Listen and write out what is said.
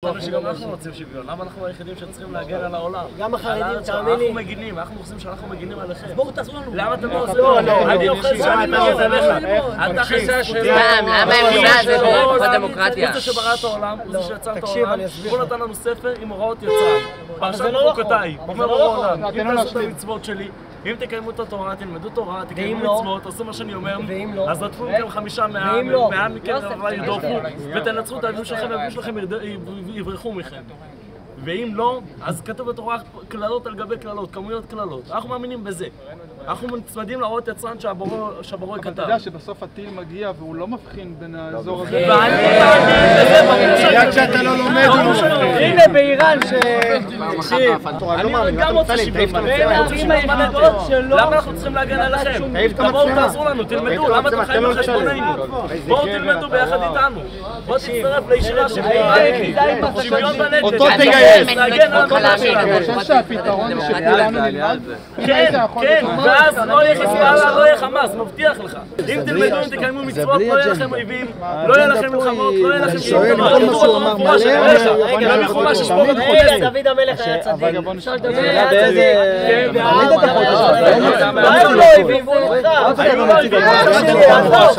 שגם אנחנו רוצים שוויון, למה אנחנו היחידים שצריכים להגן על העולם? גם החרדים, תאמין לי. אנחנו מגינים, אנחנו חושבים שאנחנו מגינים עליכם. אז בואו תעזרו לנו. למה אתם לא עושים? אני אוכל שאני מגן עליך. אתה חיסה שלנו. למה האמונה זה בדמוקרטיה? הוא זה שברא את העולם, הוא זה שיצר את תקשיב, העולם. אני אסביר. הוא נתן לנו ספר עם הוראות יצר. פרשת חוקותיי, עם הוראות העולם. אם תעשו את המצוות שלי, אם תקיימו את התורה, תלמדו תורה, תקיימו מצוות, תעשו מה שאני אומר, אז רדפו מכם 5 מהעם מכם ירדופו, ותנצחו את האויבים שלכם, והאויבים שלכם יברחו מכם. ואם לא, אז כתוב בתורה קללות על גבי קללות, כמויות קללות. אנחנו מאמינים בזה. אנחנו מצמדים להוראות יצרן שהבורא כתב. אתה יודע שבסוף הטיל מגיע והוא לא מבחין בין האזור הזה. רק שאתה לא לומד. הנה באיראן תקשיב, אני גם רוצה שוויון. למה אנחנו צריכים להגן עליכם? תבואו תעזרו לנו, תלמדו, למה אתם חיים על חשבוננו? בואו תלמדו ביחד איתנו. בואו תצטרף לישיבה שוויון בנטל. אותו תגייס. להגן על המדינה שלנו. אני חושב שהפתרון הוא שכולנו נלמד. כן, ואז לא יהיה חיזבאללה, לא יהיה חמאס, מבטיח לך. אם תלמדו, אם תקיימו מצוות, לא יהיה לכם אויבים, לא יהיה לכם מלחמות, לא יהיה לכם שום דבר. כל מה שהוא אמר מלא. גם מחומש ששבור את דוד המלך היה צדיק. אפשר לדבר באיזה... לא היו לו אויבים, הוא נבחר.